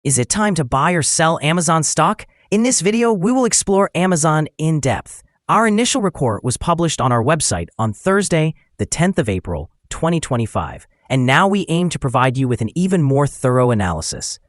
Is it time to buy or sell Amazon stock? In this video, we will explore Amazon in depth. Our initial report was published on our website on Thursday, the 10th of April, 2025, and now we aim to provide you with an even more thorough analysis.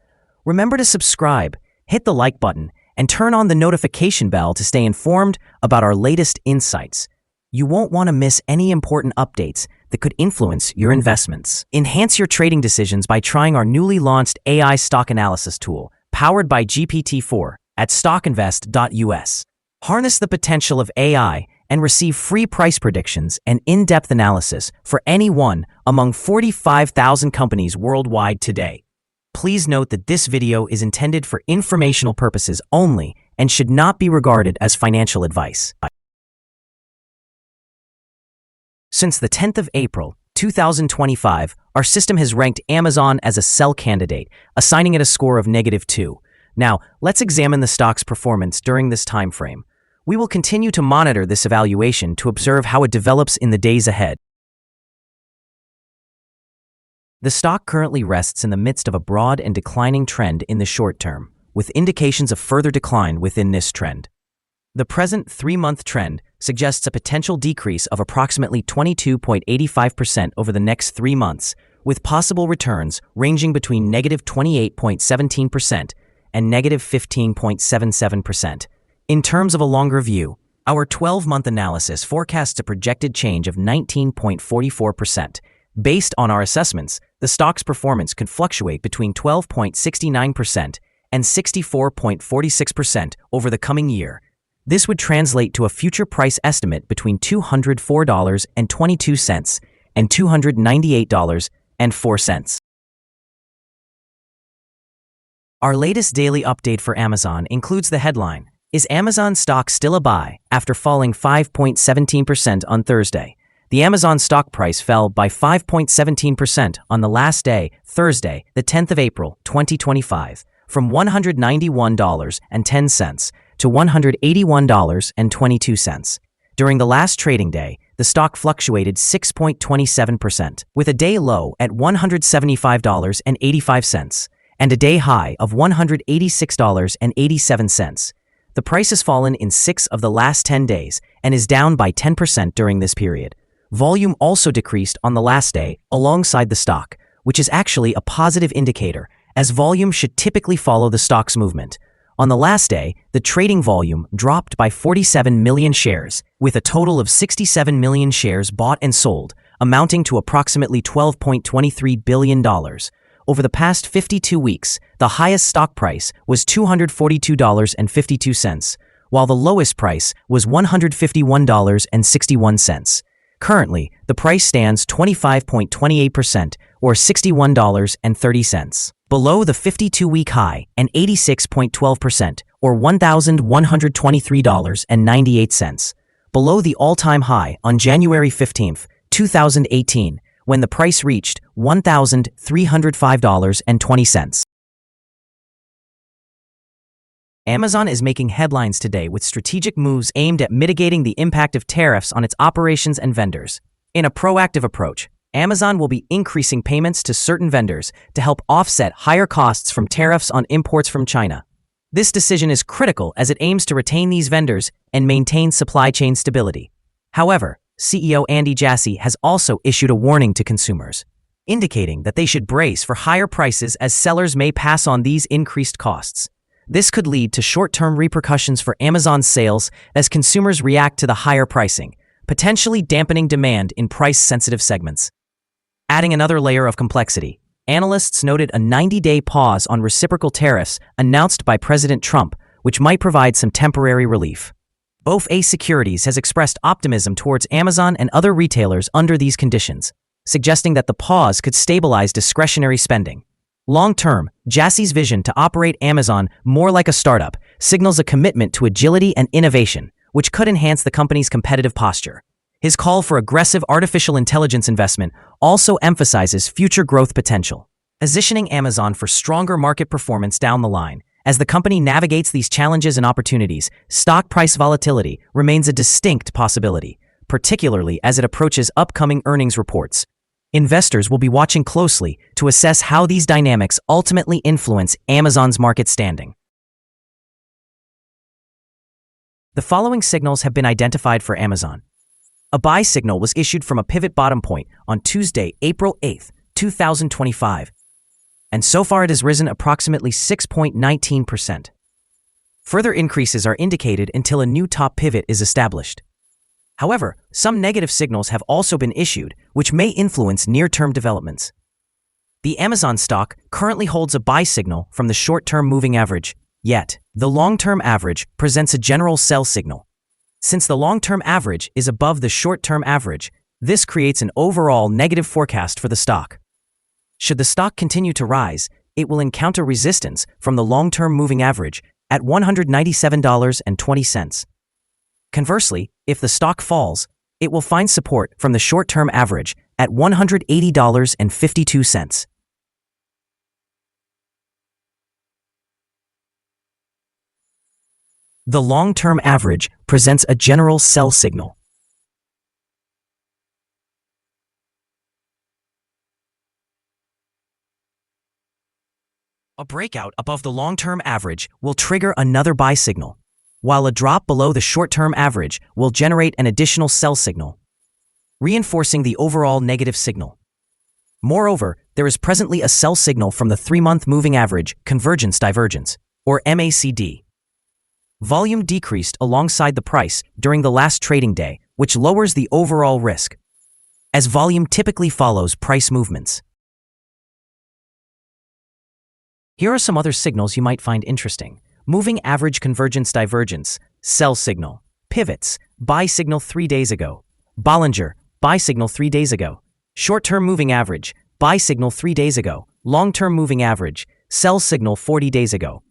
Remember to subscribe, hit the like button, and turn on the notification bell to stay informed about our latest insights. You won't want to miss any important updates that could influence your investments. Enhance your trading decisions by trying our newly launched AI stock analysis tool, powered by GPT-4, at StockInvest.us. Harness the potential of AI and receive free price predictions and in-depth analysis for any one among 45,000 companies worldwide today. Please note that this video is intended for informational purposes only and should not be regarded as financial advice. Since the 10th of April, 2025, our system has ranked Amazon as a sell candidate, assigning it a score of -2. Now, let's examine the stock's performance during this time frame. We will continue to monitor this evaluation to observe how it develops in the days ahead. The stock currently rests in the midst of a broad and declining trend in the short term, with indications of further decline within this trend. The present 3-month trend suggests a potential decrease of approximately 22.85% over the next 3 months, with possible returns ranging between -28.17% and -15.77%. In terms of a longer view, our 12-month analysis forecasts a projected change of 19.44%. Based on our assessments, the stock's performance could fluctuate between 12.69% and 64.46% over the coming year. This would translate to a future price estimate between $204.22 and $298.04. Our latest daily update for Amazon includes the headline, "Is Amazon stock still a buy?" After falling 5.17% on Thursday. The Amazon stock price fell by 5.17% on the last day, Thursday, the 10th of April, 2025, from $191.10 to $181.22. During the last trading day, the stock fluctuated 6.27%, with a day low at $175.85 and a day high of $186.87. The price has fallen in 6 of the last 10 days and is down by 10% during this period. Volume also decreased on the last day alongside the stock, which is actually a positive indicator, as volume should typically follow the stock's movement. On the last day, the trading volume dropped by 47 million shares, with a total of 67 million shares bought and sold, amounting to approximately $12.23 billion. Over the past 52 weeks, the highest stock price was $242.52, while the lowest price was $151.61. Currently, the price stands 25.28% or $61.30. Below the 52-week high and 86.12% or $1,123.98. Below the all-time high on January 15, 2018, when the price reached $1,305.20. Amazon is making headlines today with strategic moves aimed at mitigating the impact of tariffs on its operations and vendors. In a proactive approach, Amazon will be increasing payments to certain vendors to help offset higher costs from tariffs on imports from China. This decision is critical as it aims to retain these vendors and maintain supply chain stability. However, CEO Andy Jassy has also issued a warning to consumers, indicating that they should brace for higher prices as sellers may pass on these increased costs. This could lead to short-term repercussions for Amazon's sales as consumers react to the higher pricing, potentially dampening demand in price-sensitive segments. Adding another layer of complexity, analysts noted a 90-day pause on reciprocal tariffs announced by President Trump, which might provide some temporary relief. BofA Securities has expressed optimism towards Amazon and other retailers under these conditions, suggesting that the pause could stabilize discretionary spending. Long-term, Jassy's vision to operate Amazon more like a startup signals a commitment to agility and innovation, which could enhance the company's competitive posture. His call for aggressive artificial intelligence investment also emphasizes future growth potential, positioning Amazon for stronger market performance down the line. As the company navigates these challenges and opportunities, stock price volatility remains a distinct possibility, particularly as it approaches upcoming earnings reports. Investors will be watching closely to assess how these dynamics ultimately influence Amazon's market standing. The following signals have been identified for Amazon. A buy signal was issued from a pivot bottom point on Tuesday, April 8, 2025, and so far it has risen approximately 6.19%. Further increases are indicated until a new top pivot is established. However, some negative signals have also been issued, which may influence near-term developments. The Amazon stock currently holds a buy signal from the short-term moving average, yet the long-term average presents a general sell signal. Since the long-term average is above the short-term average, this creates an overall negative forecast for the stock. Should the stock continue to rise, it will encounter resistance from the long-term moving average at $197.20. Conversely, if the stock falls, it will find support from the short-term average at $180.52. The long-term average presents a general sell signal. A breakout above the long-term average will trigger another buy signal, while a drop below the short-term average will generate an additional sell signal, reinforcing the overall negative signal. Moreover, there is presently a sell signal from the 3-month moving average convergence divergence, or MACD. Volume decreased alongside the price during the last trading day, which lowers the overall risk, as volume typically follows price movements. Here are some other signals you might find interesting. Moving average convergence divergence, sell signal. Pivots, buy signal 3 days ago. Bollinger, buy signal 3 days ago. Short-term moving average, buy signal 3 days ago. Long-term moving average, sell signal 40 days ago.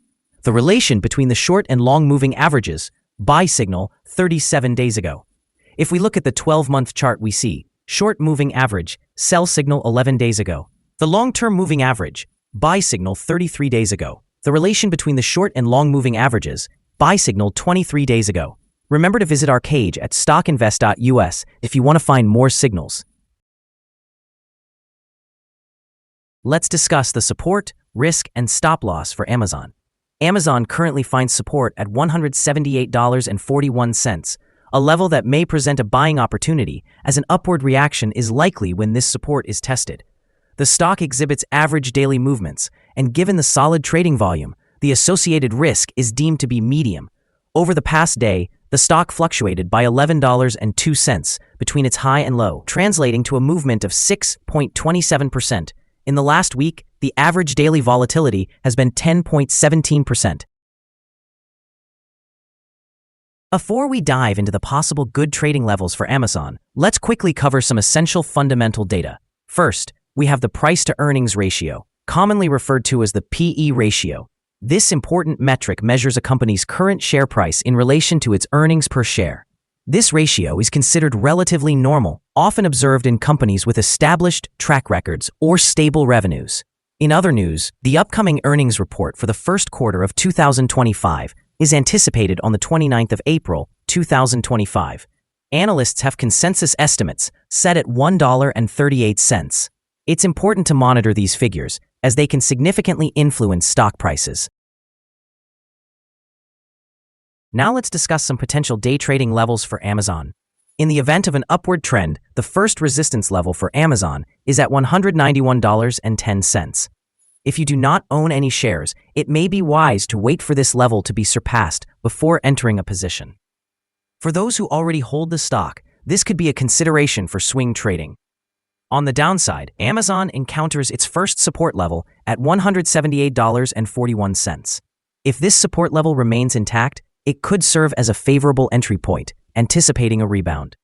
The relation between the short and long moving averages, buy signal 37 days ago. If we look at the 12-month chart, we see short moving average, sell signal 11 days ago. The long-term moving average, buy signal 33 days ago. The relation between the short and long moving averages, buy signal 23 days ago. Remember to visit our page at StockInvest.us if you want to find more signals. Let's discuss the support, risk, and stop loss for Amazon. Amazon currently finds support at $178.41, a level that may present a buying opportunity as an upward reaction is likely when this support is tested. The stock exhibits average daily movements, and given the solid trading volume, the associated risk is deemed to be medium. Over the past day, the stock fluctuated by $11.02 between its high and low, translating to a movement of 6.27%. In the last week, the average daily volatility has been 10.17%. Before we dive into the possible good trading levels for Amazon, let's quickly cover some essential fundamental data. First, we have the price-to-earnings ratio, commonly referred to as the PE ratio. This important metric measures a company's current share price in relation to its earnings per share. This ratio is considered relatively normal, often observed in companies with established track records or stable revenues. In other news, the upcoming earnings report for the first quarter of 2025 is anticipated on the 29th of April, 2025. Analysts have consensus estimates set at $1.38. It's important to monitor these figures, as they can significantly influence stock prices. Now let's discuss some potential day trading levels for Amazon. In the event of an upward trend, the first resistance level for Amazon is at $191.10. If you do not own any shares, it may be wise to wait for this level to be surpassed before entering a position. For those who already hold the stock, this could be a consideration for swing trading. On the downside, Amazon encounters its first support level at $178.41. If this support level remains intact, it could serve as a favorable entry point, anticipating a rebound.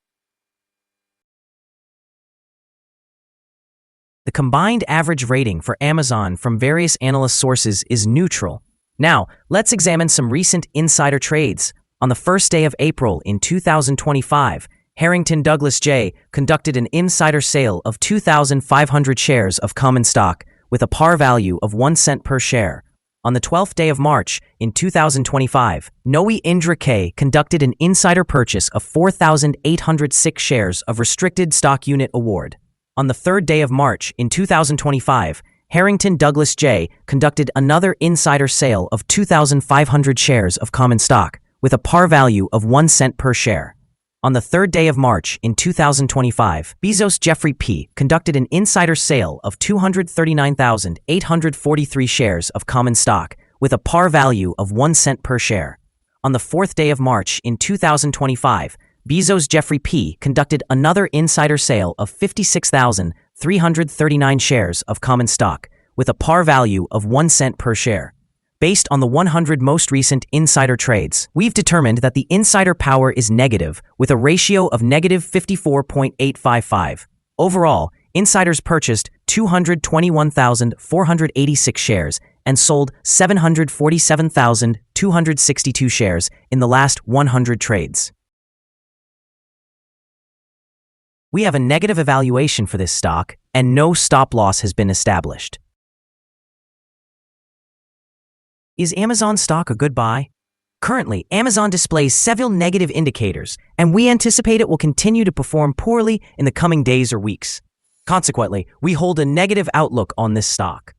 The combined average rating for Amazon from various analyst sources is neutral. Now, let's examine some recent insider trades. On the first day of April in 2025, Harrington Douglas J. conducted an insider sale of 2,500 shares of common stock with a par value of 1 cent per share. On the 12th day of March in 2025, Noe Indra K. conducted an insider purchase of 4,806 shares of restricted stock unit award. On the third day of March in 2025, Harrington Douglas J. conducted another insider sale of 2,500 shares of common stock with a par value of 1 cent per share. On the third day of March in 2025, Bezos Jeffrey P. conducted an insider sale of 239,843 shares of common stock with a par value of 1 cent per share. On the fourth day of March in 2025, Bezos Jeffrey P. conducted another insider sale of 56,339 shares of common stock with a par value of 1 cent per share. Based on the 100 most recent insider trades, we've determined that the insider power is negative with a ratio of negative 54.855. Overall, insiders purchased 221,486 shares and sold 747,262 shares in the last 100 trades. We have a negative evaluation for this stock, and no stop loss has been established. Is Amazon stock a good buy? Currently, Amazon displays several negative indicators, and we anticipate it will continue to perform poorly in the coming days or weeks. Consequently, we hold a negative outlook on this stock.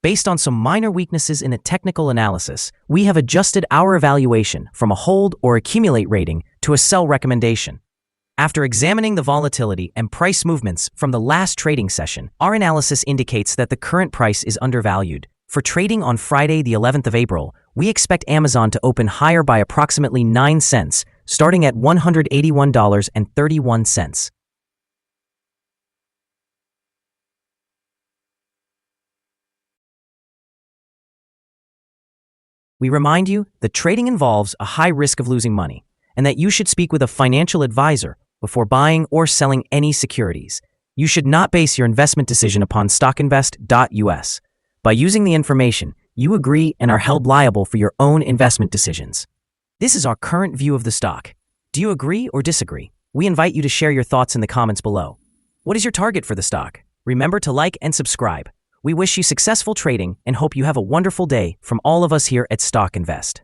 Based on some minor weaknesses in a technical analysis, we have adjusted our evaluation from a hold or accumulate rating to a sell recommendation. After examining the volatility and price movements from the last trading session, our analysis indicates that the current price is undervalued. For trading on Friday, the 11th of April, we expect Amazon to open higher by approximately 9 cents, starting at $181.31. We remind you that trading involves a high risk of losing money, and that you should speak with a financial advisor before buying or selling any securities. You should not base your investment decision upon StockInvest.us. By using the information, you agree and are held liable for your own investment decisions. This is our current view of the stock. Do you agree or disagree? We invite you to share your thoughts in the comments below. What is your target for the stock? Remember to like and subscribe. We wish you successful trading and hope you have a wonderful day from all of us here at Stock Invest.